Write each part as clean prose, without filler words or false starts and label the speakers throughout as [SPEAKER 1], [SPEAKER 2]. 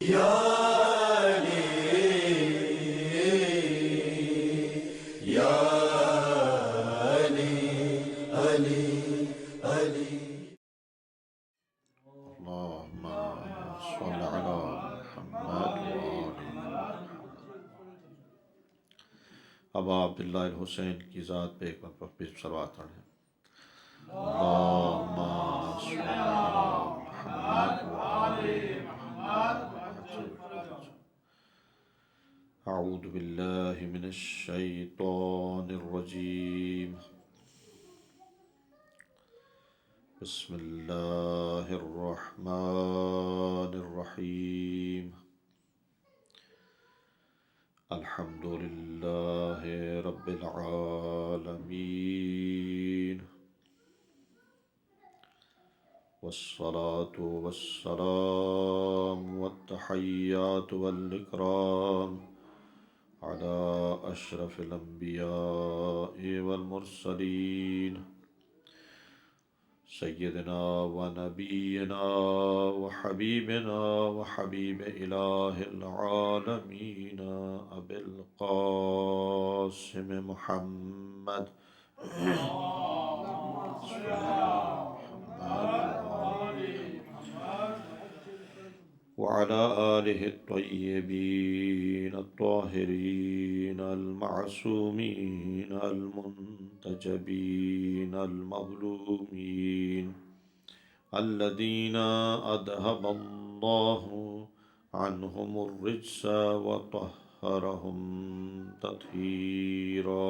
[SPEAKER 1] یا علی یا علی علی علی
[SPEAKER 2] اللهم صل على محمد ابا عبداللہ الحسین کی ذات پہ ایک مرتبہ پھر صلوات پڑھیں۔ اللهم صل على محمد اعوذ باللہ من الشیطان الرجیم بسم اللہ الرحمن الرحیم الحمد للہ رب العالمین والصلاة والسلام والتحیات والاکرام على اشرف الانبیاء والمرسلین سیدنا و نبینا و حبیبنا و حبیب الہ العالمین ابی القاسم محمد وعلى آلہ الطیبین الطاہرین المعصومین المنتجبین المظلومین الذین اذهب اللہ عنہم الرجس وطہرہم تطہیرا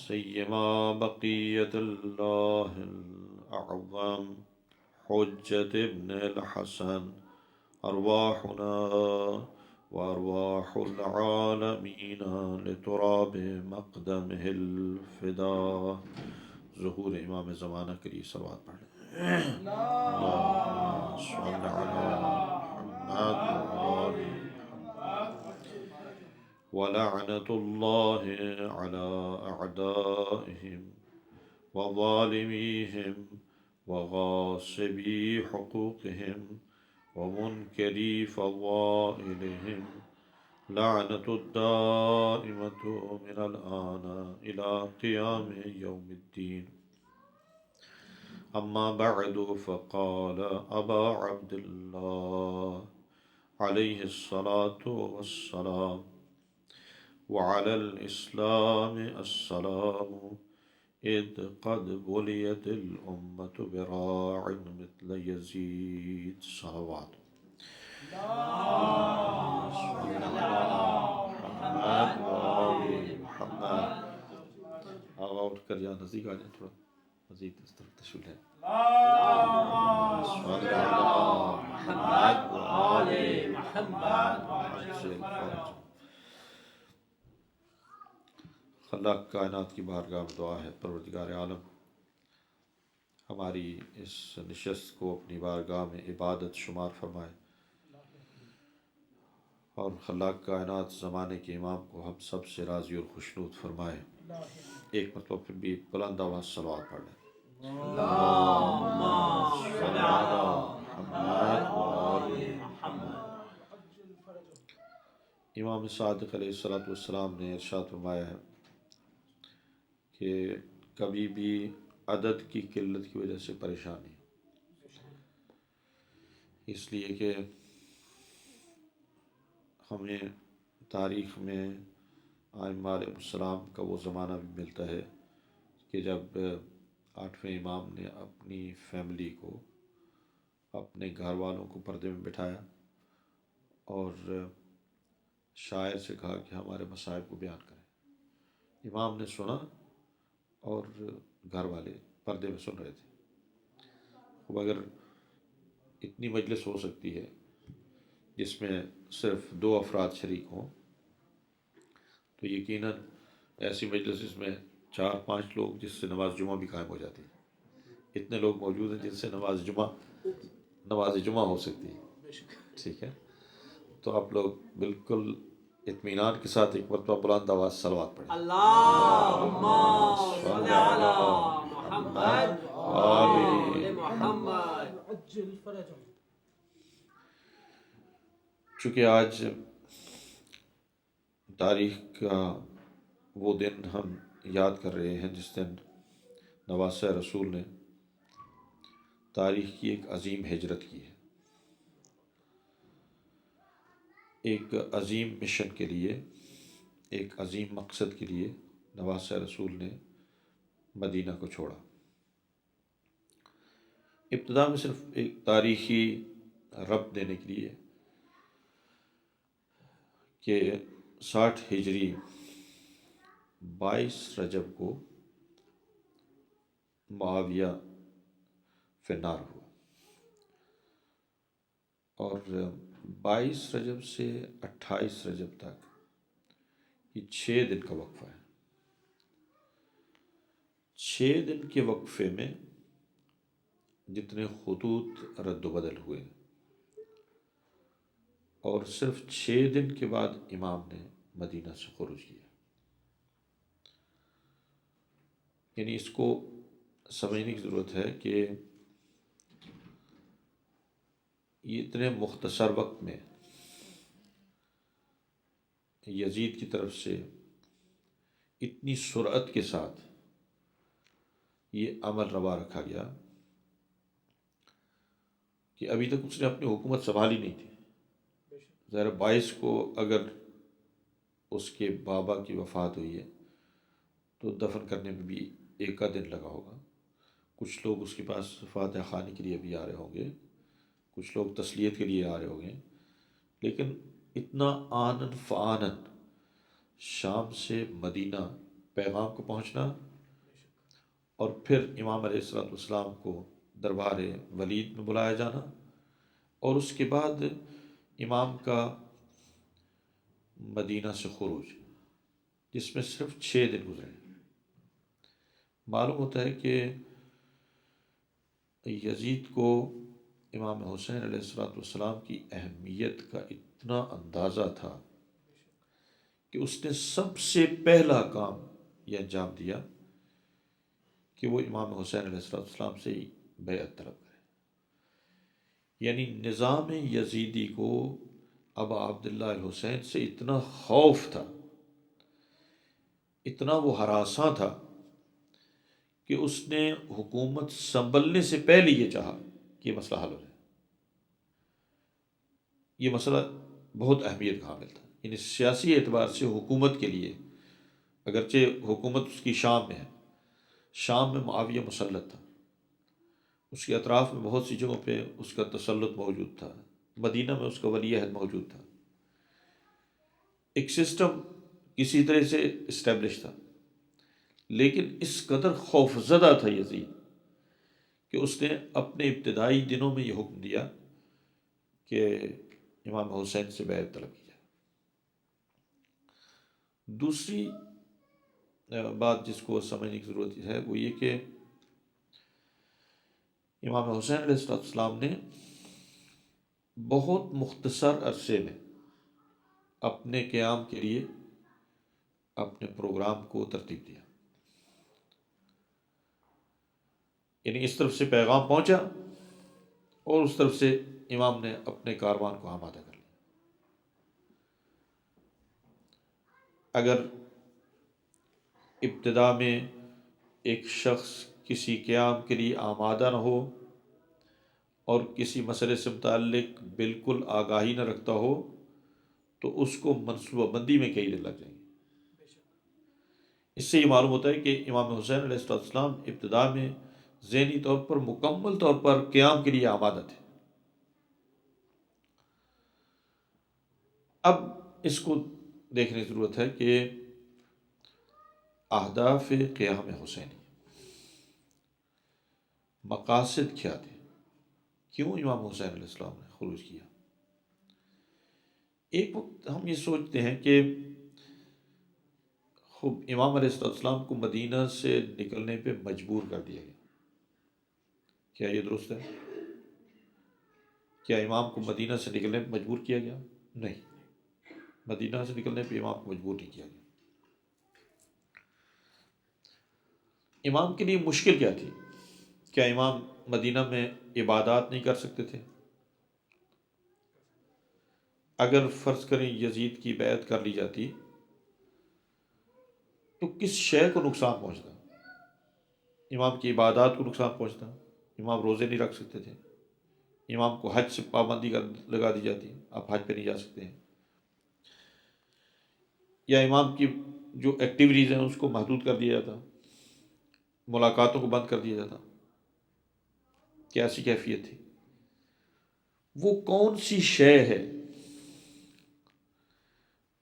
[SPEAKER 2] سیما بقیت اللہ الاعظم حجت ابن الحسن ارواحنا وارواح العالمین لتراب مقدمہ الفدا۔ ظہور امام زمانہ کے لیے صلوات پڑھ لیں۔ اللہم صل علی محمد وآل ولعنة الله على أعدائهم وظالميهم وغاصبي حقوقهم ومنكري فضائلهم لعنة الدائمة من الآن إلى قيام يوم الدين. أما بعد فقال أبا عبد الله عليه الصلاة والسلام وعلى الإسلام السلام إذ قد بليت الأمة براع مثل يزيد صلوات محمد وآل محمد۔ آغا اٹھ کر یہاں نزدیک آ جائیں، تھوڑا مزید اس طرف تشریف لیں۔ صلی محمد وآل محمد۔ خلاق کائنات کی بارگاہ میں دعا ہے، پروردگار عالم ہماری اس نشست کو اپنی بارگاہ میں عبادت شمار فرمائے، اور خلاق کائنات زمانے کے امام کو ہم سب سے راضی اور خوشنود فرمائے۔ ایک مرتبہ پھر بھی بلند آواز صلوات پڑھ لیں۔ اللہم صل علی محمد وآل محمد۔ امام صادق علیہ السلام نے ارشاد فرمایا ہے کہ کبھی بھی عدد کی قلت کی وجہ سے پریشانی، اس لیے کہ ہمیں تاریخ میں ائمہ علیہ السلام کا وہ زمانہ بھی ملتا ہے کہ جب آٹھویں امام نے اپنی فیملی کو، اپنے گھر والوں کو پردے میں بٹھایا اور شاعر سے کہا کہ ہمارے مصائب کو بیان کریں۔ امام نے سنا اور گھر والے پردے میں سن رہے تھے۔ اب اگر اتنی مجلس ہو سکتی ہے جس میں صرف 2 افراد شریک ہوں، تو یقیناً ایسی مجلس اس میں 4-5 لوگ جس سے نماز جمعہ بھی قائم ہو جاتی ہے، اتنے لوگ موجود ہیں جن سے نماز جمعہ ہو سکتی ہے۔ ٹھیک ہے، تو آپ لوگ بالکل اطمینان کے ساتھ ایک مرتبہ بلند آواز صلوات پڑھیں۔ اللہم صل علی چونکہ آج تاریخ کا وہ دن ہم یاد کر رہے ہیں جس دن نواسہ رسول نے تاریخ کی ایک عظیم ہجرت کی ہے، ایک عظیم مشن کے لیے، ایک عظیم مقصد کے لیے نواسہ رسول نے مدینہ کو چھوڑا۔ ابتدا میں صرف ایک تاریخی ربط دینے کے لیے کہ 60 ہجری 22 رجب کو معاویہ فنار ہوا، اور 22 رجب سے 28 رجب تک یہ 6 دن کا وقفہ ہے۔ 6 دن کے وقفے میں جتنے خطوط رد و بدل ہوئے، اور صرف 6 دن کے بعد امام نے مدینہ سے خروج کیا۔ یعنی اس کو سمجھنے کی ضرورت ہے کہ یہ اتنے مختصر وقت میں یزید کی طرف سے اتنی سرعت کے ساتھ یہ عمل روا رکھا گیا کہ ابھی تک اس نے اپنی حکومت سنبھالی نہیں تھی۔ ظاہر 22 کو اگر اس کے بابا کی وفات ہوئی ہے تو دفن کرنے میں بھی 1 کا دن لگا ہوگا۔ کچھ لوگ اس کے پاس فاتحہ خوانی کے لیے بھی آ رہے ہوں گے، کچھ لوگ تسلیت کے لیے آ رہے ہوں گے، لیکن اتنا آنن فآنن شام سے مدینہ پیغام کو پہنچنا، اور پھر امام علیہ السلام کو دربار ولید میں بلایا جانا، اور اس کے بعد امام کا مدینہ سے خروج، جس میں صرف 6 دن گزرے۔ معلوم ہوتا ہے کہ یزید کو امام حسین علیہ السلام کی اہمیت کا اتنا اندازہ تھا کہ اس نے سب سے پہلا کام یہ انجام دیا کہ وہ امام حسین علیہ السلام سے بیعت طلب کرے۔ یعنی نظام یزیدی کو ابا عبداللہ الحسین سے اتنا خوف تھا، اتنا وہ ہراساں تھا کہ اس نے حکومت سنبھلنے سے پہلے یہ چاہا کہ یہ مسئلہ حل ہو جائے۔ یہ مسئلہ بہت اہمیت کا حامل تھا، یعنی سیاسی اعتبار سے حکومت کے لیے، اگرچہ حکومت اس کی شام میں ہے، شام میں معاویہ مسلط تھا، اس کے اطراف میں بہت سی جگہوں پہ اس کا تسلط موجود تھا، مدینہ میں اس کا ولی عہد موجود تھا، ایک سسٹم کسی طرح سے اسٹیبلش تھا، لیکن اس قدر خوف زدہ تھا یزید کہ اس نے اپنے ابتدائی دنوں میں یہ حکم دیا کہ امام حسین سے بیعت طلب کی جائے۔ دوسری بات جس کو سمجھنے کی ضرورت ہے وہ یہ کہ امام حسین علیہ السلام نے بہت مختصر عرصے میں اپنے قیام کے لیے اپنے پروگرام کو ترتیب دیا۔ یعنی اس طرف سے پیغام پہنچا اور اس طرف سے امام نے اپنے کاروان کو آمادہ کر لیا۔ اگر ابتدا میں ایک شخص کسی قیام کے لیے آمادہ نہ ہو اور کسی مسئلے سے متعلق بالکل آگاہی نہ رکھتا ہو تو اس کو منصوبہ بندی میں کئی دن لگ جائیں گے۔ اس سے یہ معلوم ہوتا ہے کہ امام حسین علیہ السلام ابتدا میں ذہنی طور پر مکمل طور پر قیام کے لیے آمادہ تھے۔ اب اس کو دیکھنے کی ضرورت ہے کہ اہداف قیام حسینی، مقاصد کیا تھے، کیوں امام حسین علیہ السلام نے خروج کیا۔ ایک وقت ہم یہ سوچتے ہیں کہ خوب امام علیہ السلام کو مدینہ سے نکلنے پہ مجبور کر دیا گیا، کیا یہ درست ہے؟ کیا امام کو مدینہ سے نکلنے پہ مجبور کیا گیا؟ نہیں، مدینہ سے نکلنے پہ امام کو مجبور نہیں کیا گیا۔ امام کے لیے مشکل کیا تھی؟ کیا امام مدینہ میں عبادات نہیں کر سکتے تھے؟ اگر فرض کریں یزید کی بیعت کر لی جاتی تو کس شے کو نقصان پہنچتا؟ امام کی عبادات کو نقصان پہنچتا، امام روزے نہیں رکھ سکتے تھے، امام کو حج سے پابندی لگا دی جاتی، آپ حج پہ نہیں جا سکتے ہیں، یا امام کی جو ایکٹیویٹیز ہیں اس کو محدود کر دیا جاتا، ملاقاتوں کو بند کر دیا جاتا. کیا ایسی کیفیت تھی؟ وہ کون سی شے ہے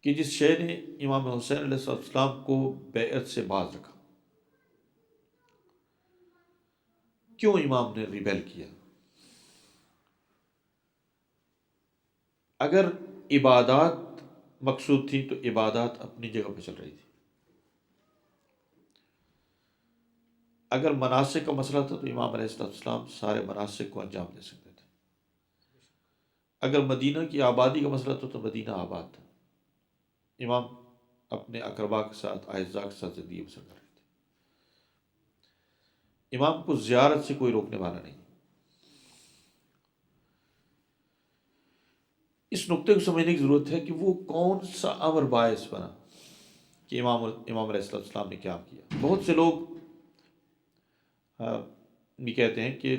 [SPEAKER 2] کہ جس شے نے امام حسین علیہ السلام کو بیعت سے باز رکھا؟ کیوں امام نے ریبیل کیا؟ اگر عبادات مقصود تھی تو عبادات اپنی جگہ پہ چل رہی تھی. اگر مناسک کا مسئلہ تھا تو امام علیہ السلام سارے مناسک کو انجام دے سکتے تھے. اگر مدینہ کی آبادی کا مسئلہ تھا تو مدینہ آباد تھا، امام اپنے اقربا کے ساتھ اعزاء کے ساتھ زندگی بسر کر رہے تھے. امام کو زیارت سے کوئی روکنے والا نہیں. اس نقطے کو سمجھنے کی ضرورت ہے کہ وہ کون سا امر باعث بنا کہ امام علیہ السلام نے کیا کیا. بہت سے لوگ یہ کہتے ہیں کہ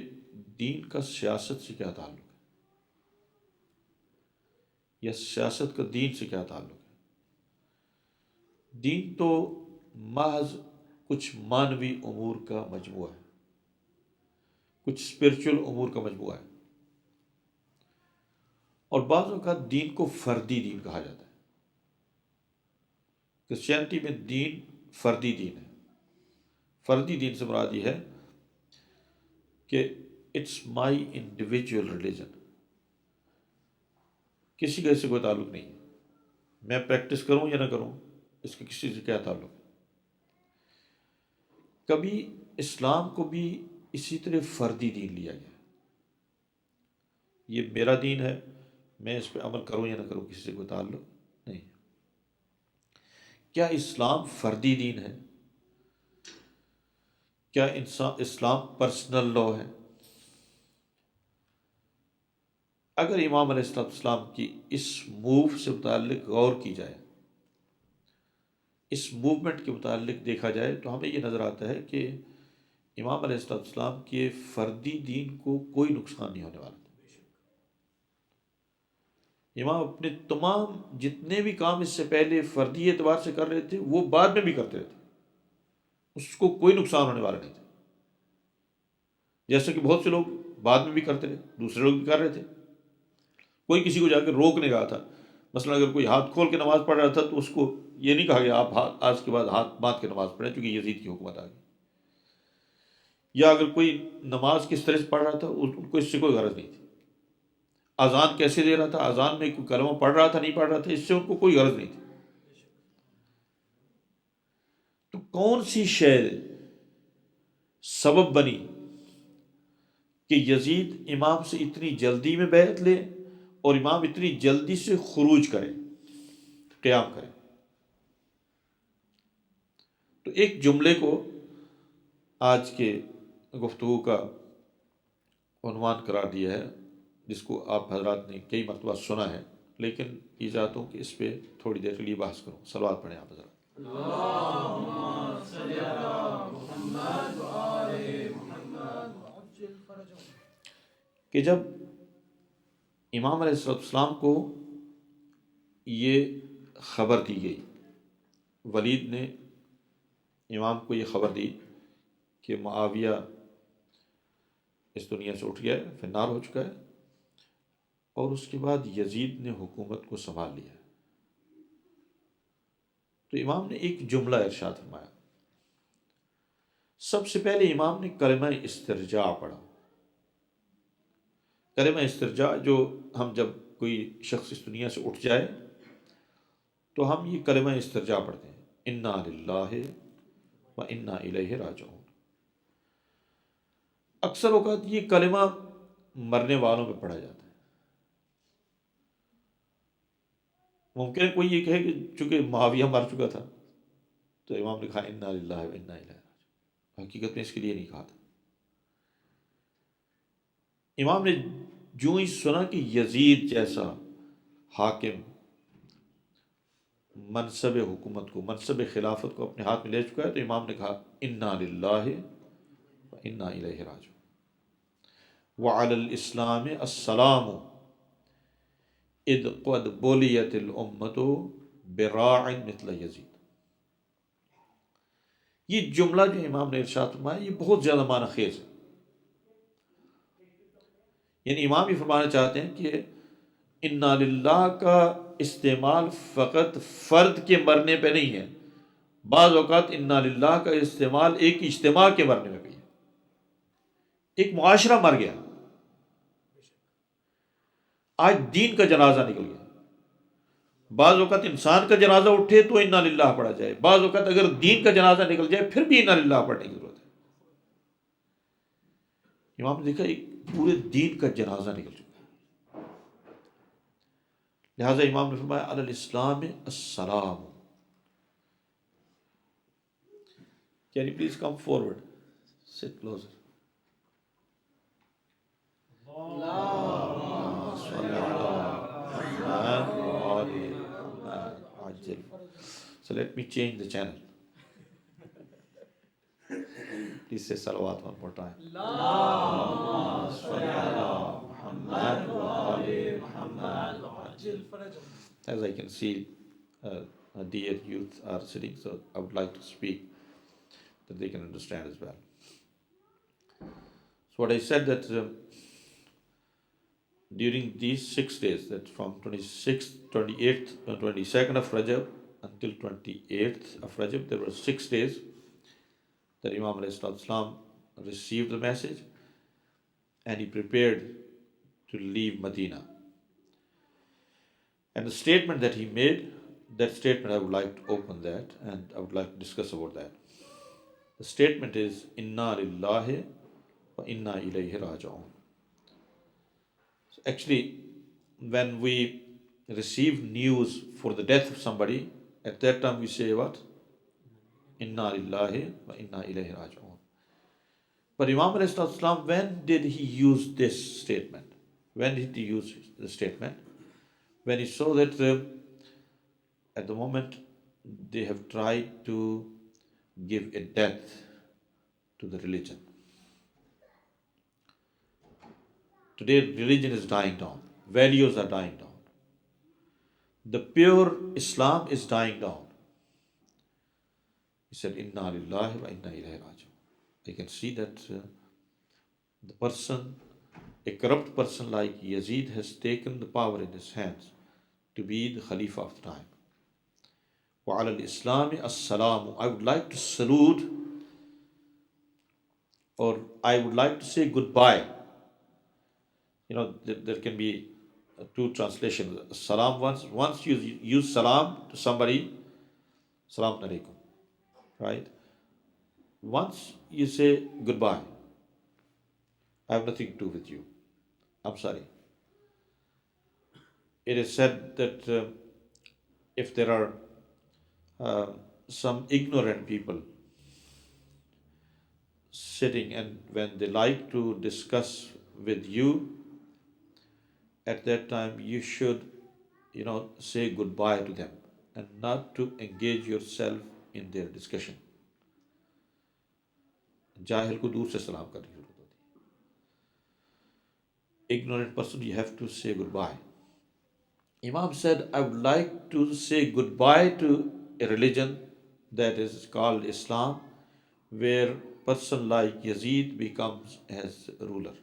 [SPEAKER 2] دین کا سیاست سے کیا تعلق ہے، یا سیاست کا دین سے کیا تعلق ہے. دین تو محض کچھ مانوی امور کا مجموعہ ہے، کچھ اسپرچل امور کا مجموعہ ہے، اور بعض اوقات دین کو فردی دین کہا جاتا ہے. کرسچینٹی میں دین فردی دین ہے. فردی دین سے مراد یہ ہے کہ اٹس مائی انڈیویجول ریلیجن، کسی کا اس سے کوئی تعلق نہیں ہے. میں پریکٹس کروں یا نہ کروں اس کا کسی سے کیا تعلق ہے. کبھی اسلام کو بھی اسی طرح فردی دین لیا گیا، یہ میرا دین ہے، میں اس پہ عمل کروں یا نہ کروں کسی سے کوئی تعلق نہیں. کیا اسلام فردی دین ہے؟ کیا اسلام پرسنل لا ہے؟ اگر امام علیہ السلام کی اس موو سے متعلق غور کی جائے، اس موومنٹ کے متعلق دیکھا جائے، تو ہمیں یہ نظر آتا ہے کہ امام علیہ السلام کے فردی دین کو کوئی نقصان نہیں ہونے والا تھا. امام اپنے تمام جتنے بھی کام اس سے پہلے فردی اعتبار سے کر رہے تھے وہ بعد میں بھی کرتے رہتے، اس کو کوئی نقصان ہونے والا نہیں تھا. جیسا کہ بہت سے لوگ بعد میں بھی کرتے رہے، دوسرے لوگ بھی کر رہے تھے. کوئی کسی کو جا کے روک نہیں رہا تھا. مثلا اگر کوئی ہاتھ کھول کے نماز پڑھ رہا تھا تو اس کو یہ نہیں کہا گیا آپ آج کے بعد ہاتھ باندھ کے نماز پڑھیں چونکہ یزید کی حکومت آ گئی. یا اگر کوئی نماز کس طرح سے پڑھ رہا تھا ان کو اس سے کوئی غرض نہیں تھی. اذان کیسے دے رہا تھا، اذان میں کوئی کلمہ پڑھ رہا تھا نہیں پڑھ رہا تھا، اس سے ان کو کوئی غرض نہیں تھی. تو کون سی شے سبب بنی کہ یزید امام سے اتنی جلدی میں بیعت لے اور امام اتنی جلدی سے خروج کرے، قیام کرے؟ تو ایک جملے کو آج کے گفتگو کا عنوان قرار دیا ہے، جس کو آپ حضرات نے کئی مرتبہ سنا ہے، لیکن یہ چاہتا ہوں کہ اس پہ تھوڑی دیر کے لیے بحث کروں. صلوات پڑھیں آپ حضرات. کہ جب امام علیہ السلام کو یہ خبر دی گئی، ولید نے امام کو یہ خبر دی کہ معاویہ اس دنیا سے اٹھ گیا ہے، فنار ہو چکا ہے، اور اس کے بعد یزید نے حکومت کو سنبھال لیا ہے، تو امام نے ایک جملہ ارشاد فرمایا. سب سے پہلے امام نے کلمہ استرجاع پڑھا. کلمہ استرجاع جو ہم جب کوئی شخص اس دنیا سے اٹھ جائے تو ہم یہ کلمہ استرجاع پڑھتے ہیں، انا للہ و انا الیہ راجعون. اکثر اوقات یہ کلمہ مرنے والوں پہ پڑھا جاتا ہے. ممکن ہے کوئی یہ کہے کہ چونکہ معاویہ مر چکا تھا تو امام نے کہا انا للہ و انا الیہ راجعون. حقیقت میں اس کے لیے نہیں کہا تھا. امام نے جو ہی سنا کہ یزید جیسا حاکم منصب حکومت کو، منصب خلافت کو اپنے ہاتھ میں لے چکا ہے، تو امام نے کہا انا للہ و انا الیہ راجعون وعلی الاسلام السلام اذ قد بولیت الامت براع مثل یزید. یہ جملہ جو امام نے ارشاد فرمایا یہ بہت زیادہ معنی خیز ہے. یعنی امام یہ فرمانا چاہتے ہیں کہ انا للہ کا استعمال فقط فرد کے مرنے پہ نہیں ہے، بعض اوقات انا للہ کا استعمال ایک اجتماع کے مرنے میں بھی ہے. ایک معاشرہ مر گیا، آج دین کا جنازہ نکل گیا. بعض اوقات انسان کا جنازہ اٹھے تو انا للہ پڑھا جائے، بعض اوقات اگر دین کا جنازہ نکل جائے پھر بھی انا للہ پڑھنے کی ضرورت ہے. امام نے دیکھا ایک پورے دین کا جنازہ نکل چکا ہے، لہٰذا امام نے فرمایا علی الاسلام السلام. Can you please come forward? Sit closer. So let me change the channel. Please say salawat one more time. As I can see, dear youth are sitting, so I would like to speak that they can understand as well. So what I said that during these 6 days, that from 26th, 28th, 22nd of Rajab until 28th of Rajab, there were 6 days that Imam alayhi salatu wasalam received the message and he prepared to leave Medina. And the statement that he made, that statement I would like to open that and I would like to discuss about that. The statement is Inna lillahi wa inna ilayhi raji'un. So actually, when we receive news for the death of somebody, at that time we say what? Inna lillahi wa inna ilayhi raji'un. But Imam alayhi salatu wasalam, when did he use this statement? When did he use the statement? When he saw that at the moment they have tried to give a death to the religion. Today religion is dying down, values are dying down. The pure Islam is dying down. He said, Inna lillahi wa inna ilayhi raji'un. I can see that the person, a corrupt person like Yazid, has taken the power in his hands to be the Khalifa of the time. Wa ala al-Islami as-salamu. I would like to salute, or I would like to say goodbye. There can be two translations. Salam, once you use salam to somebody, salam alaikum, right? Once you say goodbye, I have nothing to do with you, I'm sorry. It is said that if there are some ignorant people sitting, and when they like to discuss with you, at that time you should say goodbye to them and not to engage yourself in their discussion. جاہل کو دور سے سلام کرنے کی ضرورت ہوتی ہے. Ignorant person, you have to say goodbye. Imam said, I would like to say goodbye to a religion that is called Islam, where person like Yazid becomes as ruler.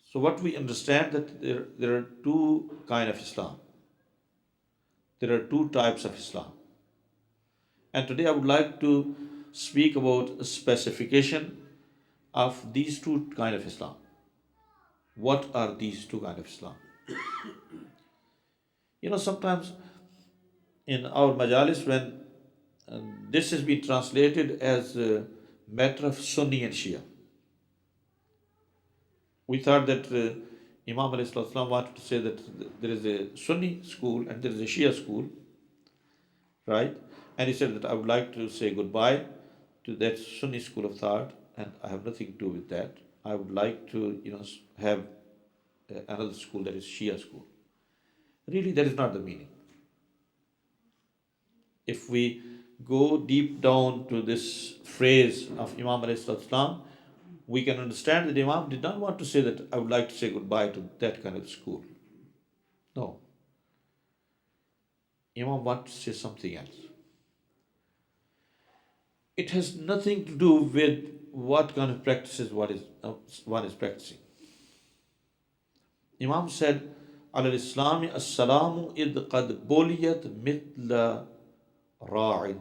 [SPEAKER 2] So what we understand that there are two kinds of Islam. There are two types of Islam. And today I would like to speak about a specification of these two kinds of Islam. What are these two kinds of Islam? Sometimes in our majalis, when this has been translated as a matter of Sunni and Shia, we thought that Imam alayhi salatu wasalam wanted to say that there is a Sunni school and there is a Shia school, right? And he said that I would like to say goodbye to that Sunni school of thought, and I have nothing to do with that. I would like to, have another school that is Shia school. Really, that is not the meaning. If we go deep down to this phrase of Imam alayhi salam, we can understand that Imam did not want to say that I would like to say goodbye to that kind of school. No. Imam wants to say something else. It has nothing to do with what kind of practices one is practicing. Imam said, "Al Islami as-salamu id qad buliyat mitla ra'in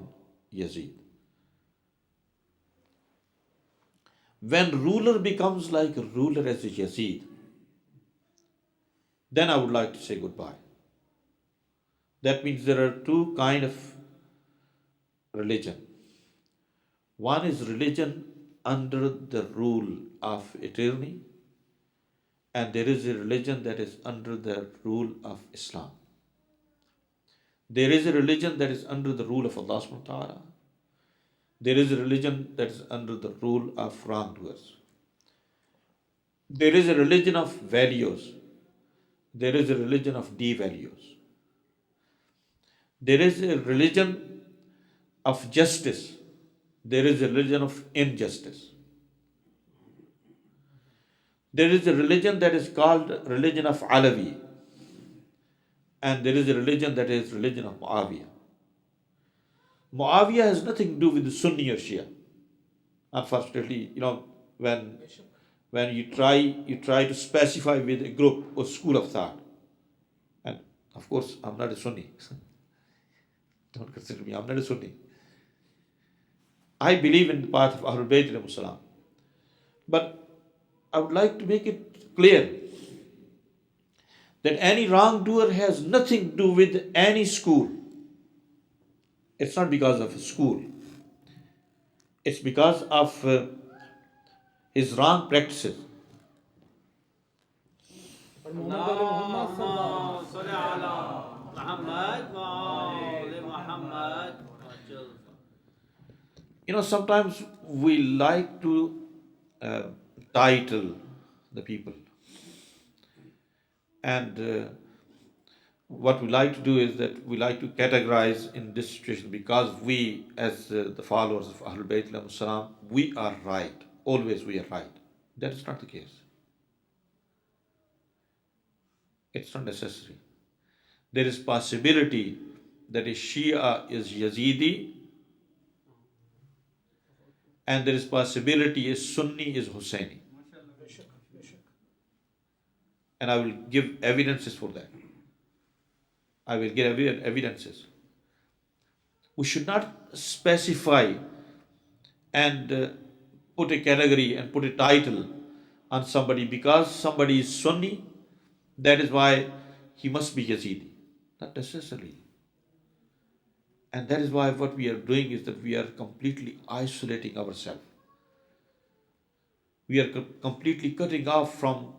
[SPEAKER 2] Yazid." When ruler becomes like a ruler as a Yazid, then I would like to say goodbye. That means there are two kind of religion. One is religion under the rule of attorney, and there is a religion that is under the rule of Islam. There is a religion that is under the rule of Allah subhanahu wa ta'ala. There is a religion that is under the rule of wrongdoers. There is a religion of values. There is a religion of devalues. There is a religion of justice. There is a religion of injustice. There is a religion that is called religion of Alawi, and there is a religion that is religion of Muawiyah. Muawiyah has nothing to do with the Sunni or Shia. Unfortunately, when you try to specify with a group or school of thought, and of course I'm not a Sunni. Don't consider me, I'm not a Sunni. I believe in the path of Ahlul Bayt alayhi salam. But I would like to make it clear that any wrongdoer has nothing to do with any school. It's not because of a school. It's because of his wrong practices. Sometimes we like to title the people. And what we like to do is that we like to categorize in this situation, because we, as the followers of Ahlul Bayt alayhi salam, we are right. Always we are right. That is not the case. It's not necessary. There is possibility that a Shia is Yazidi, and there is possibility a Sunni is Husseini. And I will give evidences for that. I will give evidences. We should not specify and put a category and put a title on somebody because somebody is Sunni, that is why he must be Yazidi. Not necessarily. And that is why what we are doing is that we are completely isolating ourselves. We are completely cutting off from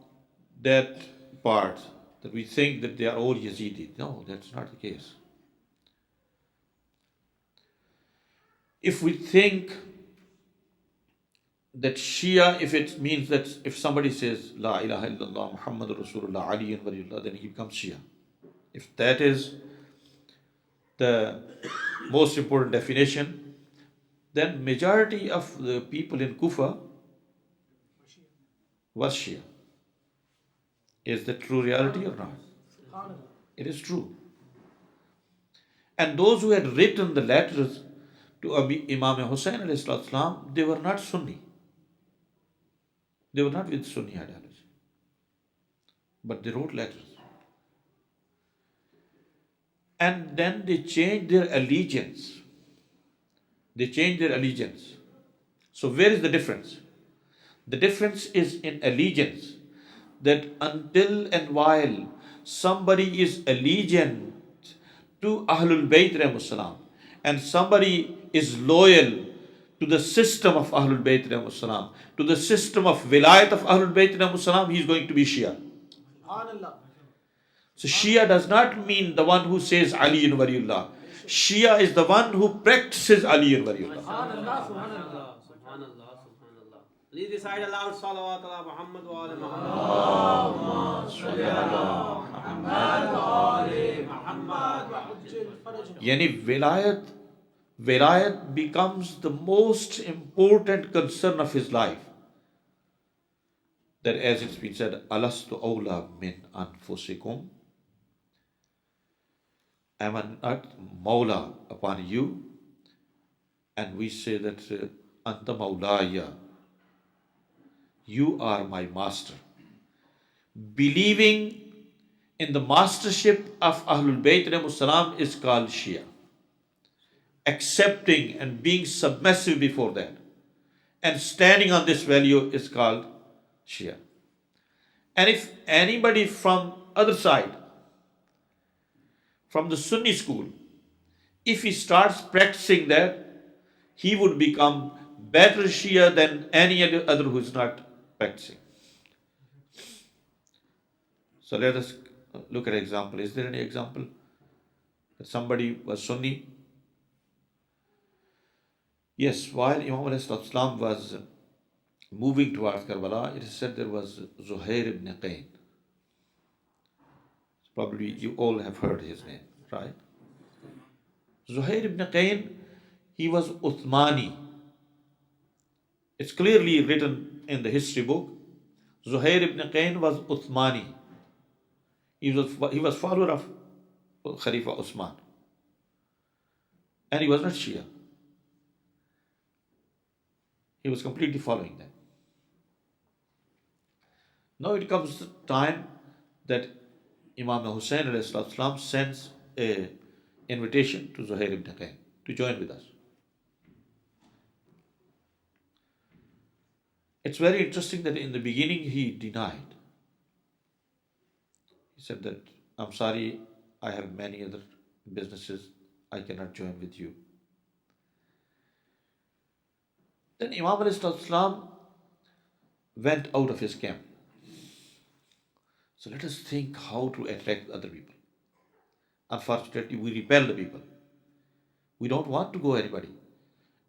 [SPEAKER 2] that part, that we think that they are all Yazidi. No, that's not the case. If we think that Shia, if it means that if somebody says La ilaha illallah Muhammadur Rasulullah Ali Waliyullah, then he becomes Shia. If that is the most important definition, then majority of the people in Kufa was Shia. Is that true reality or not? It is true. And those who had written the letters to Imam Hussain alayhi salam, they were not Sunni. They were not with Sunni ideology. But they wrote letters. And then they changed their allegiance. So where is the difference? The difference is in allegiance. That until and while somebody is allegiant to Ahlul Bayt alayhi salam, and somebody is loyal to the system of Ahlul Bayt alayhi salam, to the system of Vilayat of Ahlul Bayt alayhi salam, he is going to be Shia. So Shia does not mean the one who says Ali Waliyullah. Shia is the one who practices Ali and Waliullah.
[SPEAKER 3] Subhanallah, subhanallah, subhanallah, subhanallah. Please recite aloud salawat ala Muhammad wa ala Muhammad.
[SPEAKER 2] Yani wilayat becomes the most important concern of his life. That as it's been said, alastu awla min anfusikum, am I not Mawla upon you? And we say that anta Mawlaya, you are my master. Believing in the mastership of Ahlul Bayt alayhimus salam is called Shia. Accepting and being submissive before that and standing on this value is called Shia. And if anybody from other side, from the Sunni school, if he starts practicing that, he would become better Shia than any other who is not practicing. So let us look at an example. Is there any example that somebody was Sunni? Yes, while Imam alayhi salam was moving towards Karbala, it is said there was Zuhair ibn Qayn. Probably you all have heard his name, right? Zuhair ibn Qayn, he was Uthmani. It's clearly written in the history book. Zuhair ibn Qayn was Uthmani. He was follower of Khalifa Usman. And he was not Shia. He was completely following them. Now it comes the time that Imam Hussain alayhi salam sends an invitation to Zuhair ibn Qayn to join with us. It's very interesting that in the beginning he denied. He said that, I'm sorry, I have many other businesses, I cannot join with you. Then Imam alayhi salam went out of his camp. So let us think how to attract other people. Unfortunately, we repel the people. We don't want to go anybody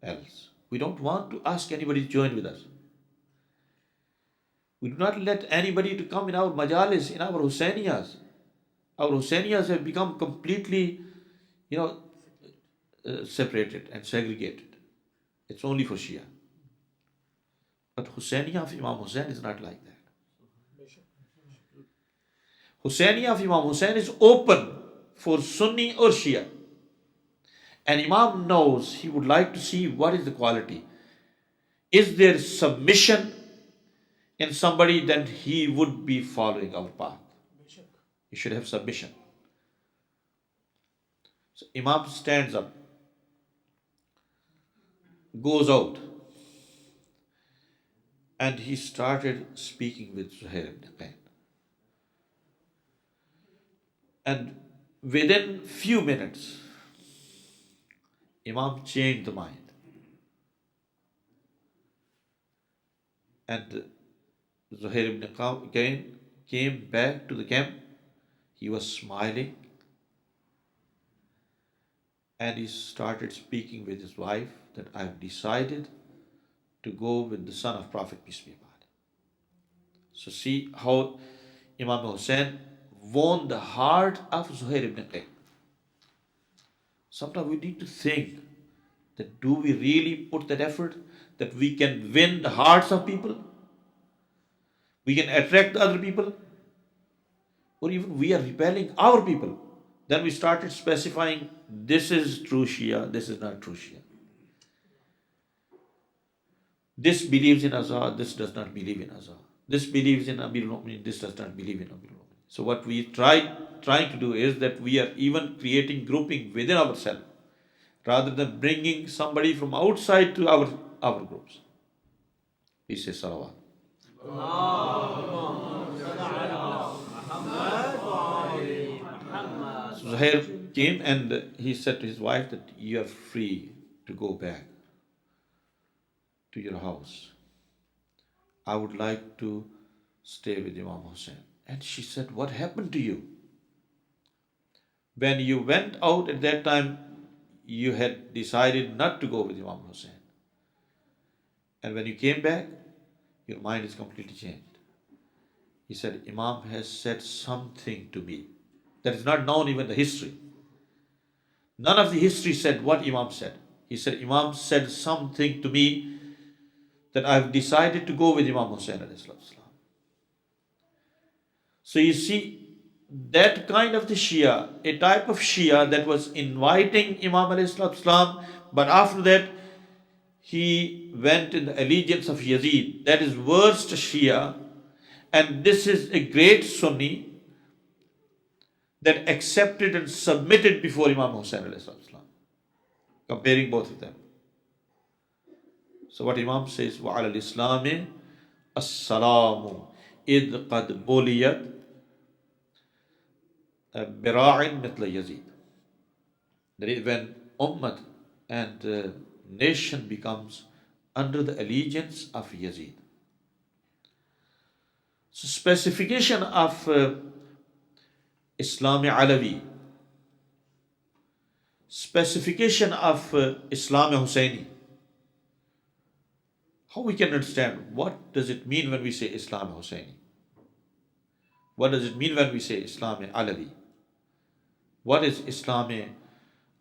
[SPEAKER 2] else. We don't want to ask anybody to join with us. We do not let anybody to come in our majalis, in our Hussainiyas. Our Hussainiyas have become completely, separated and segregated. It's only for Shia. But Hussainiyah of Imam Hussain is not like that. Hussainiyah of Imam Hussain is open for Sunni or Shia. And Imam knows, he would like to see what is the quality. Is there submission in somebody? Then he would be following our path. He should have submission. So Imam stands up, goes out, and he started speaking with Zuhair ibn Qayn. And within few minutes, Imam changed the mind. And Zuhair ibn Qayn came back to the camp. He was smiling. And he started speaking with his wife that I've decided to go with the son of Prophet, peace be upon him. So see how Imam Hussain won the heart of Zuhair ibn Qayn. Sometimes we need to think that do we really put that effort that we can win the hearts of people? We can attract the other people? Or even we are repelling our people. Then we started specifying this is true Shia, this is not true Shia. This believes in Azhar, this does not believe in Azhar. This believes in Amirul Mu'minin, this does not believe in Amirul Mu'minin. So what we trying to do is that we are even creating grouping within ourselves rather than bringing somebody from outside to our groups. We say salawat. So Zuhair came and he said to his wife that you are free to go back to your house. I would like to stay with Imam Hussain. And she said, what happened to you? When you went out at that time, you had decided not to go with Imam Hussein. And when you came back, your mind is completely changed. He said, Imam has said something to me that is not known even the history. None of the history said what Imam said. He said, Imam said something to me that I've decided to go with Imam Hussein alayhi salatu wasalam. So you see, that kind of the Shia, a type of Shia that was inviting Imam alayhi salatu wasalam, but after that he went in the allegiance of Yazid. That is worst Shia, and this is a great Sunni that accepted and submitted before Imam Hussein alayhi salatu wasalam. Comparing both of them. So what Imam says, وَعَلَى الْإِسْلَامِ السَّلَامُ إِذْ قَدْ بُلِيَتْ بِرَاعٍ مِثْلَ يَزِيدٍ. That is when Ummah and nation becomes under the allegiance of Yazid. So specification of Islam Alawi, specification of Islam Husseini. How we can understand what does it mean when we say Islam Husseini? What does it mean when we say Islam Alawi? What is Islam Aimma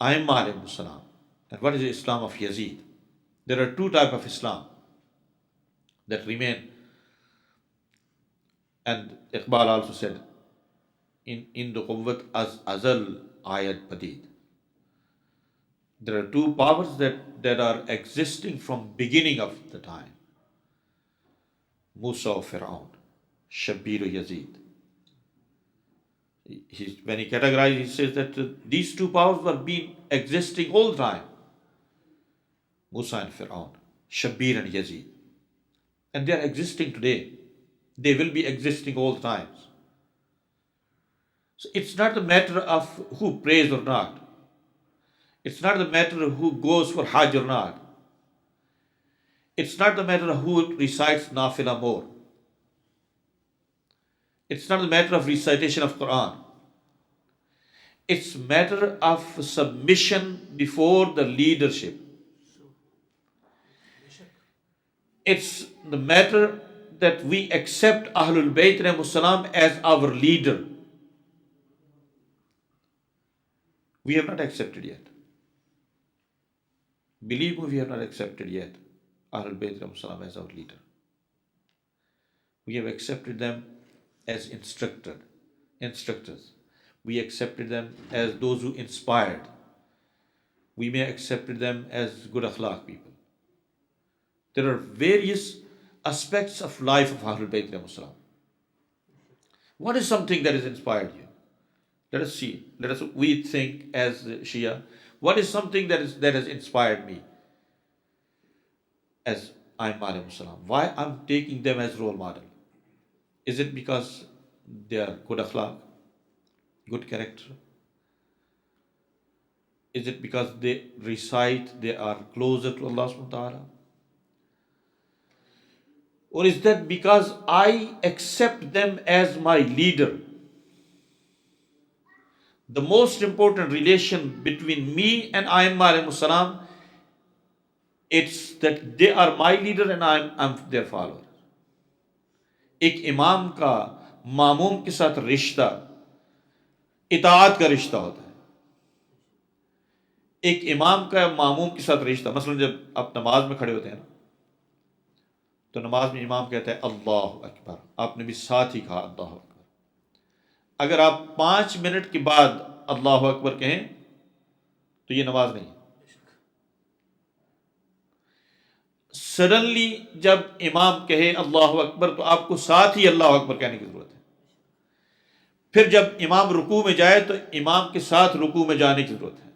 [SPEAKER 2] alayhimus salam? And what is the Islam of Yazid? There are two types of Islam that remain. And Iqbal also said, in the Quwwat az azal ayat padid. There are two powers that are existing from beginning of the time. Musa or Fir'aun, Shabbir or Yazid. When he categorizes, he says that these two powers were been existing all the time. Musa and Fir'aun, Shabbir and Yazid. And they are existing today. They will be existing all the times. So it's not a matter of who prays or not. It's not the matter of who goes for Hajj or not. It's not the matter of who recites Nafila more. It's not the matter of recitation of Quran. It's matter of submission before the leadership. It's the matter that we accept Ahlul Bayt alayhimus salam as our leader. We have not accepted yet. Believe me, we have not accepted yet Ahlul Bayt alayhimus salam as our leader. We have accepted them as instructors. We accepted them as those who inspired. We may have accepted them as good akhlaq people. There are various aspects of life of Ahlul Bayt alayhimus salam. What is something that has inspired you? Let us see. We think as Shia, what is something that has inspired me as Aimma alayhimus salam? Why I'm taking them as role model? Is it because they are good akhlaq, good character? Is it because they recite, they are closer to Allah subhanahu wa ta'ala? Or is that because I accept them as my leader? The most important relation between me and Aimma alayhimus salam, it's that they are my leader and I'm their follower. ایک امام کا ماموم کے ساتھ رشتہ اطاعت کا رشتہ ہوتا ہے. ایک امام کا ماموم کے ساتھ رشتہ، مثلا جب آپ نماز میں کھڑے ہوتے ہیں نا، تو نماز میں امام کہتا ہے اللہ اکبر، آپ نے بھی ساتھ ہی کہا اللہ اکبر. اگر آپ 5 منٹ کے بعد اللہ اکبر کہیں تو یہ نماز نہیں. سڈنلی جب امام کہے اللہ اکبر تو آپ کو ساتھ ہی اللہ اکبر کہنے کی ضرورت ہے. پھر جب امام رکوع میں جائے تو امام کے ساتھ رکوع میں جانے کی ضرورت ہے.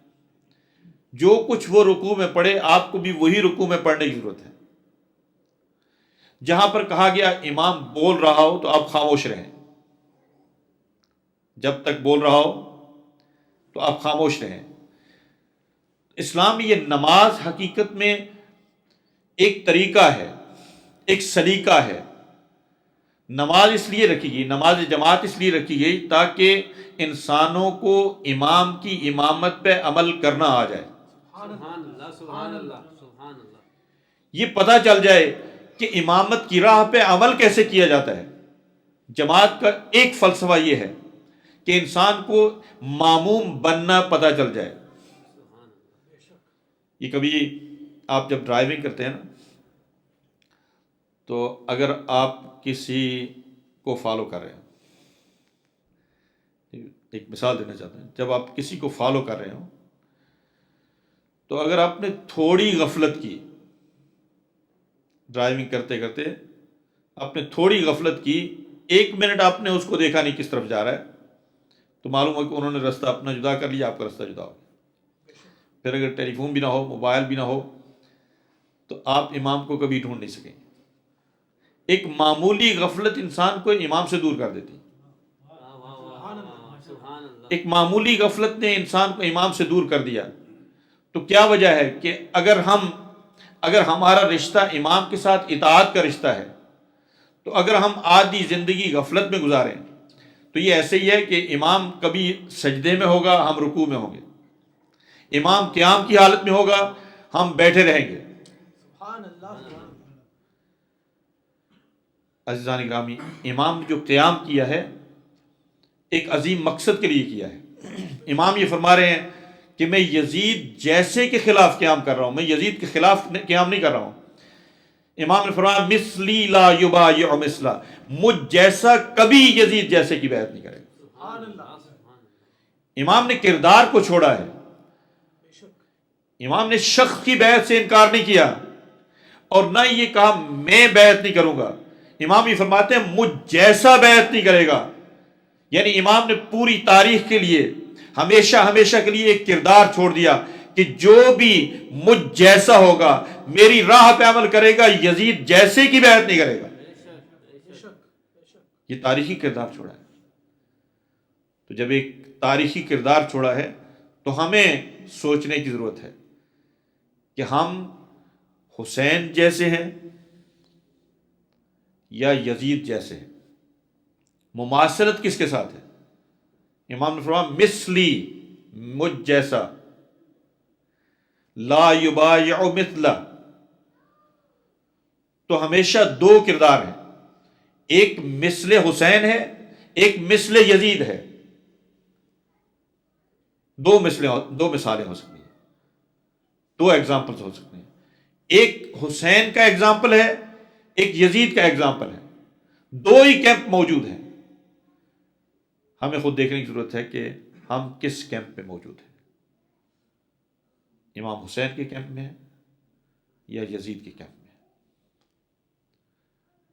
[SPEAKER 2] جو کچھ وہ رکوع میں پڑھے آپ کو بھی وہی رکوع میں پڑھنے کی ضرورت ہے. جہاں پر کہا گیا امام بول رہا ہو تو آپ خاموش رہیں. جب تک بول رہا ہو تو آپ خاموش رہیں. اسلام میں یہ نماز حقیقت میں ایک طریقہ ہے، ایک سلیقہ ہے. نماز اس لیے رکھی گئی، نماز جماعت اس لیے رکھی گئی تاکہ انسانوں کو امام کی امامت پہ عمل کرنا آ جائے.
[SPEAKER 3] سبحان اللہ سبحان اللہ سبحان اللہ.
[SPEAKER 2] یہ پتہ چل جائے کہ امامت کی راہ پہ عمل کیسے کیا جاتا ہے. جماعت کا ایک فلسفہ یہ ہے کہ انسان کو ماموم بننا پتہ چل جائے. یہ کبھی آپ جب ڈرائیونگ کرتے ہیں نا، تو اگر آپ کسی کو فالو کر رہے ہیں، ایک مثال دینا چاہتا ہوں، جب آپ کسی کو فالو کر رہے ہوں تو اگر آپ نے تھوڑی غفلت کی، ڈرائیونگ کرتے کرتے آپ نے تھوڑی غفلت کی، 1 منٹ آپ نے اس کو دیکھا نہیں کس طرف جا رہا ہے، تو معلوم ہو کہ انہوں نے رستہ اپنا جدا کر لیا، آپ کا رستہ جدا ہو گیا. پھر اگر ٹیلی فون بھی نہ ہو، موبائل بھی نہ ہو، تو آپ امام کو کبھی ڈھونڈ نہیں سکیں. ایک معمولی غفلت انسان کو امام سے دور کر دیتی.
[SPEAKER 3] سبحان اللہ.
[SPEAKER 2] ایک معمولی غفلت نے انسان کو امام سے دور کر دیا. تو کیا وجہ ہے کہ اگر ہمارا رشتہ امام کے ساتھ اطاعت کا رشتہ ہے، تو اگر ہم آدھی زندگی غفلت میں گزاریں تو یہ ایسے ہی ہے کہ امام کبھی سجدے میں ہوگا، ہم رکوع میں ہوں گے. امام قیام کی حالت میں ہوگا، ہم بیٹھے رہیں گے. عزیزان گرامی، امام نے جو قیام کیا ہے ایک عظیم مقصد کے لیے کیا ہے. امام یہ فرما رہے ہیں کہ میں یزید جیسے کے خلاف قیام کر رہا ہوں، میں یزید کے خلاف قیام نہیں کر رہا ہوں. امام نے فرمایا مثلی لا یبایع مثلا، مجھ جیسا کبھی یزید جیسے کی بیعت نہیں کرے گا.
[SPEAKER 3] سبحان اللہ.
[SPEAKER 2] امام نے کردار کو چھوڑا ہے. امام نے شخص کی بیعت سے انکار نہیں کیا اور نہ یہ کہا میں بیعت نہیں کروں گا. امام یہ فرماتے ہیں مجھ جیسا بیعت نہیں کرے گا. یعنی امام نے پوری تاریخ کے لیے ہمیشہ ہمیشہ کے لیے ایک کردار چھوڑ دیا کہ جو بھی مجھ جیسا ہوگا، میری راہ پہ عمل کرے گا، یزید جیسے کی بیعت نہیں کرے گا. یہ تاریخی کردار چھوڑا ہے. تو جب ایک تاریخی کردار چھوڑا ہے تو ہمیں سوچنے کی ضرورت ہے کہ ہم حسین جیسے ہیں یا یزید جیسے ہیں. مماثلت کس کے ساتھ ہے؟ امام نے فرمایا مثلی، مجھ جیسا، لا یبایع مثلا. تو ہمیشہ دو کردار ہیں، ایک مثل حسین ہے، ایک مثل یزید ہے. دو مثالیں ہو سکتی ہیں، دو ایگزامپلز ہو سکتے ہیں. ایک حسین کا ایگزامپل ہے، ایک یزید کا ایگزامپل ہے. دو ہی کیمپ موجود ہیں. ہمیں خود دیکھنے کی ضرورت ہے کہ ہم کس کیمپ میں موجود ہیں. امام حسین کے کیمپ میں ہیں یا یزید کے کیمپ میں.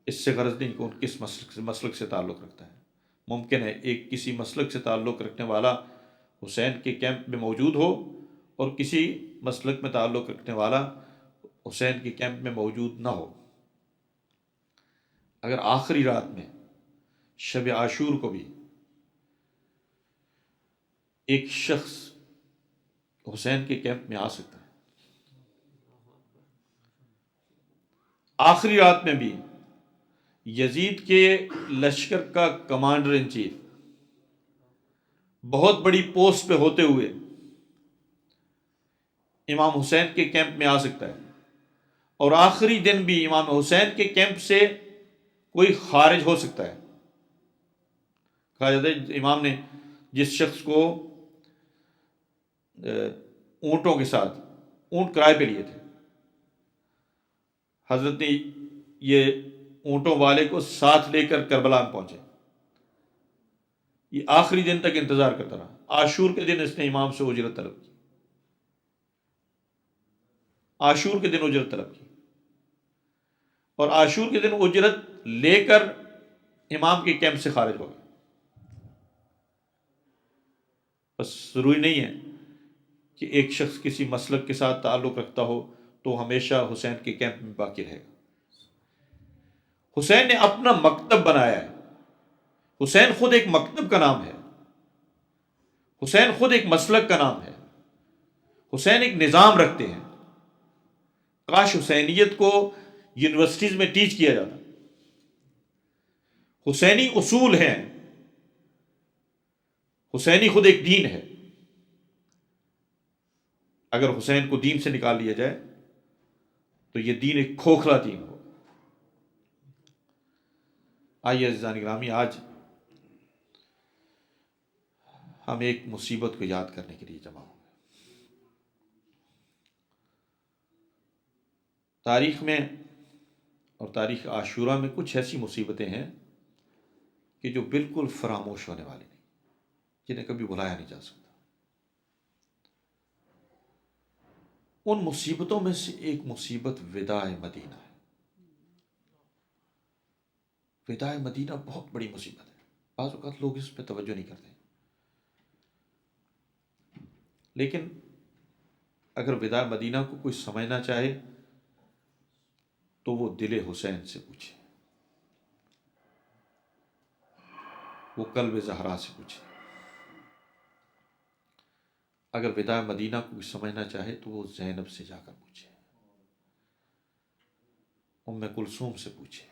[SPEAKER 2] اس سے غرض نہیں کہ ان کس مسلک سے تعلق رکھتا ہے. ممکن ہے ایک کسی مسلک سے تعلق رکھنے والا حسین کے کیمپ میں موجود ہو اور کسی مسلک میں تعلق رکھنے والا حسین کے کیمپ میں موجود نہ ہو. اگر آخری رات میں شب عاشور کو بھی ایک شخص حسین کے کیمپ میں آ سکتا ہے، آخری رات میں بھی یزید کے لشکر کا کمانڈر ان چیف بہت بڑی پوسٹ پہ ہوتے ہوئے امام حسین کے کیمپ میں آ سکتا ہے، اور آخری دن بھی امام حسین کے کیمپ سے کوئی خارج ہو سکتا ہے. کہا جاتا ہے امام نے جس شخص کو اونٹوں کے ساتھ اونٹ کرائے پہ لیے تھے، حضرت نے یہ اونٹوں والے کو ساتھ لے کر کربلا میں پہنچے. یہ آخری دن تک انتظار کرتا رہا. عاشور کے دن اس نے امام سے اجرت طلب کی، عاشور کے دن اجرت طلب کی، اور عاشور کے دن اجرت لے کر امام کے کیمپ سے خارج ہو گئے. بس ضروری نہیں ہے کہ ایک شخص کسی مسلک کے ساتھ تعلق رکھتا ہو تو ہمیشہ حسین کے کیمپ میں باقی رہے گا. حسین نے اپنا مکتب بنایا ہے. حسین خود ایک مکتب کا نام ہے، حسین خود ایک مسلک کا نام ہے. حسین ایک نظام رکھتے ہیں. کاش حسینیت کو یونیورسٹیز میں ٹیچ کیا جاتا. حسینی اصول ہیں، حسینی خود ایک دین ہے. اگر حسین کو دین سے نکال لیا جائے تو یہ دین ایک کھوکھلا دین ہو۔ آئیے عزیزان گرامی، آج ہم ایک مصیبت کو یاد کرنے کے لیے جمع ہوں گے۔ تاریخ میں اور تاریخ عاشورہ میں کچھ ایسی مصیبتیں ہیں کہ جو بالکل فراموش ہونے والی نہیں، جنہیں کبھی بھلایا نہیں جا سکتا۔ ان مصیبتوں میں سے ایک مصیبت وداع مدینہ ہے۔ وداع مدینہ بہت بڑی مصیبت ہے، بعض اوقات لوگ اس پہ توجہ نہیں کرتے، لیکن اگر وداع مدینہ کو کوئی سمجھنا چاہے تو وہ دل حسین سے پوچھے، وہ قلب زہرا سے پوچھے۔ اگر وداع مدینہ کو کوئی سمجھنا چاہے تو وہ زینب سے جا کر پوچھے، ام کلثوم سے پوچھے،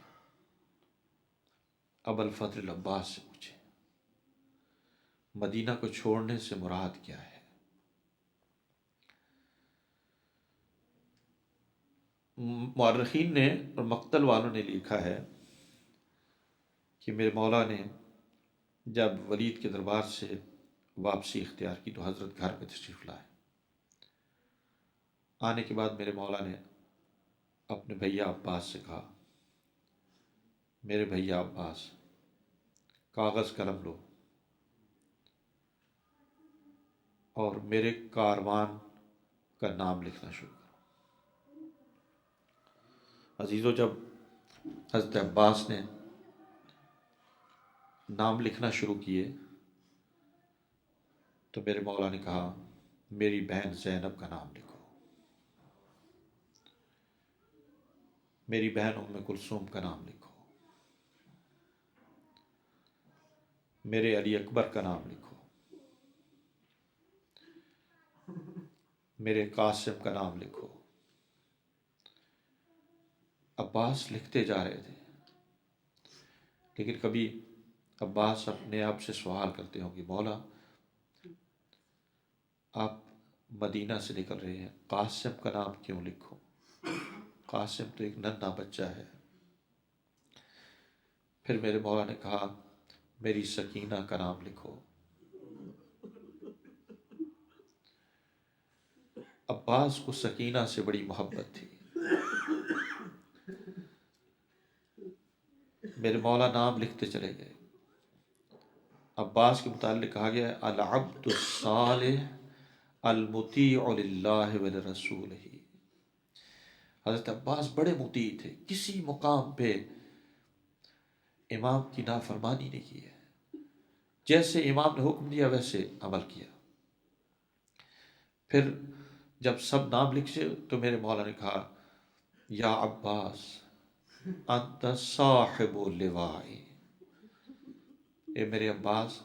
[SPEAKER 2] ابو الفضل العباس سے پوچھے، مدینہ کو چھوڑنے سے مراد کیا ہے۔ مورخین نے اور مقتل والوں نے لکھا ہے کہ میرے مولا نے جب ولید کے دربار سے واپسی اختیار کی تو حضرت گھر پہ تشریف لائے۔ آنے کے بعد میرے مولا نے اپنے بھیا عباس سے کہا، میرے بھیا عباس، کاغذ قلم لو اور میرے کاروان کا نام لکھنا شروع کرو۔ عزیزو، جب حضرت عباس نے نام لکھنا شروع کیے تو میرے مولا نے کہا، میری بہن زینب کا نام لکھو، میری بہن ام کلثوم کا نام لکھو، میرے علی اکبر کا نام لکھو، میرے قاسم کا نام لکھو۔ عباس لکھتے جا رہے تھے، لیکن کبھی عباس اپنے آپ سے سوال کرتے ہوں کہ مولا، آپ مدینہ سے نکل رہے ہیں، قاسم کا نام کیوں لکھو؟ قاسم تو ایک ننھا بچہ ہے۔ پھر میرے مولا نے کہا، میری سکینہ کا نام لکھو۔ عباس کو سکینہ سے بڑی محبت تھی۔ میرے مولا نام لکھتے چلے گئے۔ عباس کے متعلق کہا گیا ہے، العبد الصالح المطیع للہ ولرسولہ۔ حضرت عباس بڑے مطیع تھے، کسی مقام پہ امام کی نافرمانی نہیں کی ہے، جیسے امام نے حکم دیا ویسے عمل کیا۔ پھر جب سب نام لکھے تو میرے مولا نے کہا، یا عباس انت صاحب لوائی، اے میرے عباس،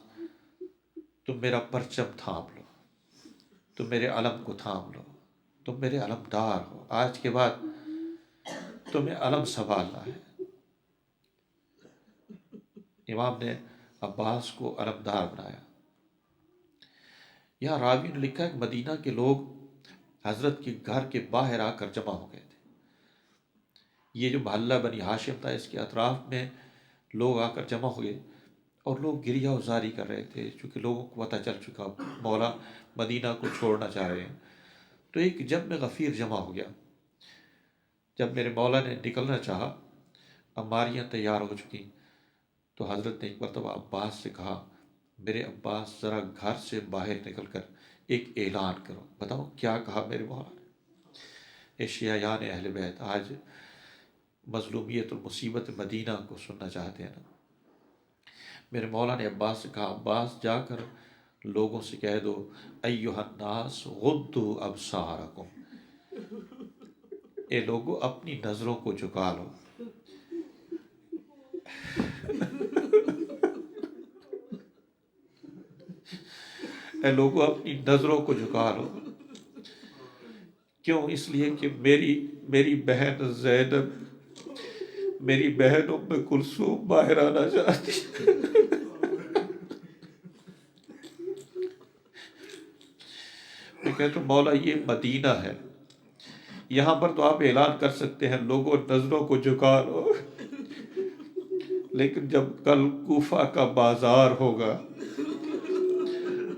[SPEAKER 2] تم میرا پرچم تھام لو، تم میرے علم کو تھام لو، تم میرے علمدار ہو، آج کے بعد تمہیں علم سنبھالنا ہے۔ امام نے عباس کو علمدار بنایا۔ یہاں راوی نے لکھا ہے کہ مدینہ کے لوگ حضرت کے گھر کے باہر آ کر جمع ہو گئے تھے۔ یہ جو محلہ بنی ہاشم تھا، اس کے اطراف میں لوگ آ کر جمع ہوئے اور لوگ گریہ وزاری کر رہے تھے، چونکہ لوگوں کو پتہ چل چکا مولا مدینہ کو چھوڑنا چاہ رہے ہیں۔ تو ایک جمع غفیر جمع ہو گیا۔ جب میرے مولا نے نکلنا چاہا، اماریاں تیار ہو چکی، تو حضرت نے ایک مرتبہ عباس سے کہا، میرے عباس ذرا گھر سے باہر نکل کر ایک اعلان کرو۔ بتاؤ کیا کہا میرے مولا نے؟ اے شیعیان اہل بیت، آج مظلومیت اور مصیبت مدینہ کو سننا چاہتے ہیں نا؟ میرے مولا نے عباس سے کہا، عباس جا کر لوگوں سے کہہ دو، ایھا الناس غضوا ابصارکم، اے لوگو اپنی نظروں کو جھکا لو۔ اے لوگو اپنی نظروں کو جھکا لو۔ کیوں؟ اس لیے کہ میری بہن زینب، میری بہن ام کلثوم باہر آنا چاہتی۔ کہا تو مولا یہ مدینہ ہے، یہاں پر تو آپ اعلان کر سکتے ہیں لوگوں نظروں کو جھکا لو، لیکن جب کل کوفہ کا بازار ہوگا،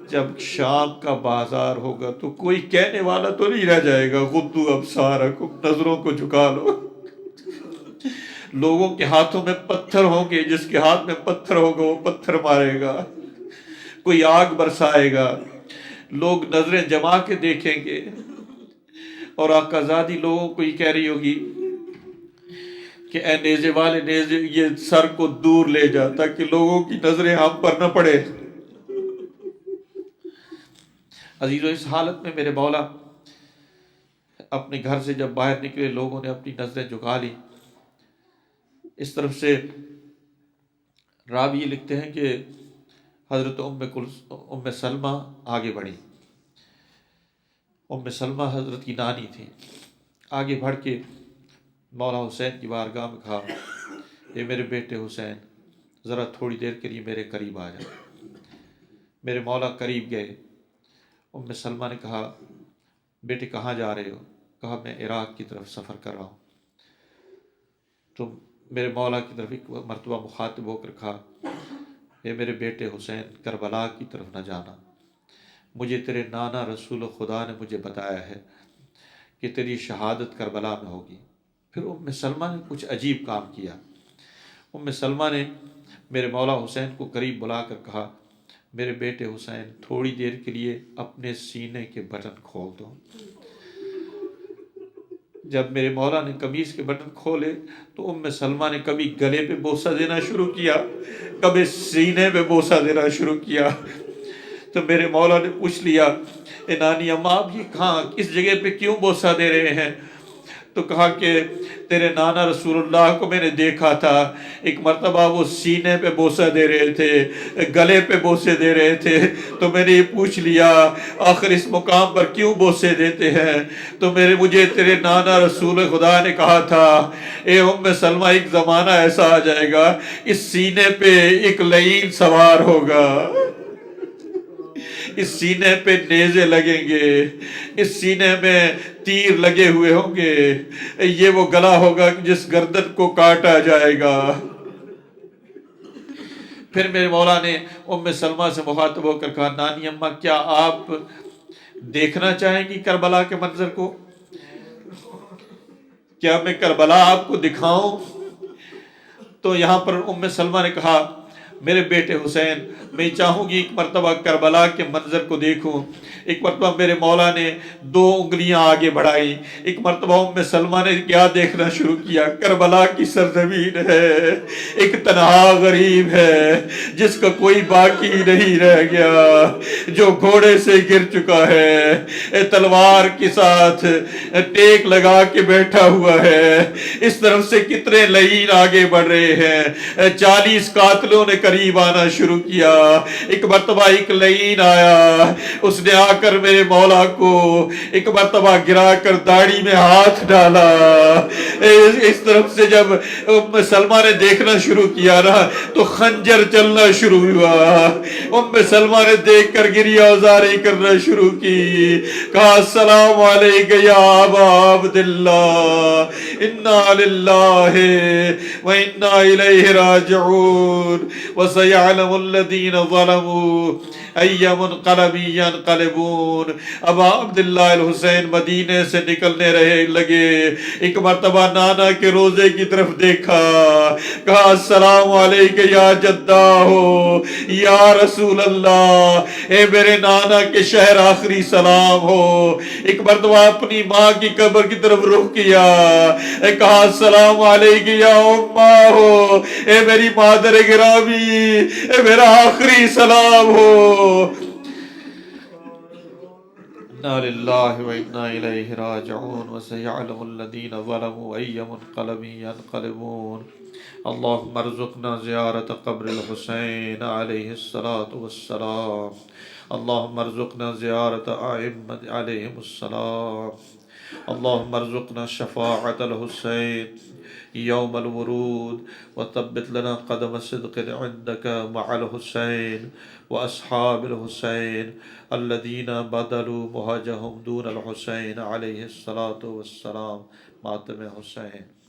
[SPEAKER 2] جب شام کا بازار ہوگا تو کوئی کہنے والا تو نہیں رہ جائے گا غضوا ابصارکم، نظروں کو جھکا لو۔ لوگوں کے ہاتھوں میں پتھر ہوں گے، جس کے ہاتھ میں پتھر ہوگا وہ پتھر مارے گا، کوئی آگ برسائے گا، لوگ نظریں جما کے دیکھیں گے، اور آقا زادی لوگوں کو یہ کہہ رہی ہوگی کہ اے نیزے والے نیزے، یہ سر کو دور لے جا تاکہ لوگوں کی نظریں ہم پر نہ پڑے۔ عزیزو، اس حالت میں میرے مولا اپنے گھر سے جب باہر نکلے، لوگوں نے اپنی نظریں جھکا لی۔ اس طرف سے راوی یہ لکھتے ہیں کہ حضرت ام سلمہ آگے بڑھی۔ ام سلمہ حضرت کی نانی تھی، آگے بڑھ کے مولا حسین کی بارگاہ میں کہا، اے میرے بیٹے حسین، ذرا تھوڑی دیر کے لیے میرے قریب آ جا۔ میرے مولا قریب گئے۔ ام سلمہ نے کہا، بیٹے کہاں جا رہے ہو؟ کہا میں عراق کی طرف سفر کر رہا ہوں۔ تو میرے مولا کی طرف ایک مرتبہ مخاطب ہو کر کہا، اے میرے بیٹے حسین، کربلا کی طرف نہ جانا، مجھے تیرے نانا رسول خدا نے مجھے بتایا ہے کہ تیری شہادت کربلا میں ہوگی۔ پھر ام سلمہ نے کچھ عجیب کام کیا۔ ام سلمہ نے میرے مولا حسین کو قریب بلا کر کہا، میرے بیٹے حسین، تھوڑی دیر کے لیے اپنے سینے کے بٹن کھول دو۔ جب میرے مولا نے قمیض کے بٹن کھولے تو ام سلمہ نے کبھی گلے پہ بوسہ دینا شروع کیا، کبھی سینے پہ بوسہ دینا شروع کیا۔ تو میرے مولا نے پوچھ لیا، اے نانی اماں، آپ یہ کہاں کس جگہ پہ کیوں بوسہ دے رہے ہیں؟ تو کہا کہ تیرے نانا رسول اللہ کو میں نے دیکھا تھا، ایک مرتبہ وہ سینے پہ بوسہ دے رہے تھے، گلے پہ بوسے دے رہے تھے، تو میں نے یہ پوچھ لیا آخر اس مقام پر کیوں بوسے دیتے ہیں؟ تو مجھے تیرے نانا رسول خدا نے کہا تھا، اے ام سلمہ، ایک زمانہ ایسا آ جائے گا اس سینے پہ ایک لعین سوار ہوگا، اس سینے پہ نیزے لگیں گے، اس سینے میں تیر لگے ہوئے ہوں گے، یہ وہ گلا ہوگا جس گردن کو کاٹا جائے گا۔ پھر میرے مولا نے ام سلمہ سے مخاطب ہو کر کہا، نانی اماں، کیا آپ دیکھنا چاہیں گی کربلا کے منظر کو؟ کیا میں کربلا آپ کو دکھاؤں؟ تو یہاں پر ام سلمہ نے کہا، میرے بیٹے حسین، میں چاہوں گی ایک مرتبہ کربلا کے منظر کو دیکھوں۔ ایک مرتبہ میرے مولا نے 2 انگلیاں آگے بڑھائی، ایک مرتبہ ام سلمہ نے کیا دیکھنا شروع کیا، کربلا کی سرزمین ہے، ایک تنہا غریب ہے جس کا کوئی باقی نہیں رہ گیا، جو گھوڑے سے گر چکا ہے، تلوار کے ساتھ ٹیک لگا کے بیٹھا ہوا ہے۔ اس طرف سے کتنے لعین آگے بڑھ رہے ہیں، 40 قاتلوں نے قریب آنا شروع کیا۔ ایک مرتبہ ایک لعین آیا، اس نے آ کر میرے مولا کو ایک مرتبہ گرا کر داڑھی میں ہاتھ ڈالا۔ اس طرف سے جب ام سلمہ نے دیکھنا شروع کیا نا تو خنجر چلنا شروع ہوا۔ ام سلمہ نے دیکھ کر گریہ ازاری کرنا شروع کی، کہا، السلام علیک یا ابا عبداللہ، انا للہ و انا الیہ راجعون، وسیعلم الذین ظلموا ای منقلب ینقلبون۔ ابا عبداللہ الحسین مدینے سے نکلنے لگے، ایک مرتبہ نانا کے روزے کی طرف دیکھا، کہا، السلام علیک یا جدہ یا رسول اللہ، اے میرے نانا کے شہر آخری سلام ہو۔ ایک مرتبہ اپنی ماں کی قبر کی طرف رخ کیا، کہا، السلام علیک یا امہ ہو، اے میری مادر گرامی، اے میرا آخری سلام ہو۔ انا للہ و انا الیہ راجعون، وسیعلم الذین ظلموا ای منقلب ینقلبون۔ اللہم ارزقنا زیارت قبر الحسین علیہ الصلاة والسلام، اللہم ارزقنا زیارت ائمۃ علیہم السلام، اللہم ارزقنا شفاعت الحسین يوم الورود وثبت لنا قدم صدق عندك مع الحسين وأصحاب الحسين الذين بذلوا مهجهم دون الحسين عليه الصلاة والسلام. ماتم حسین.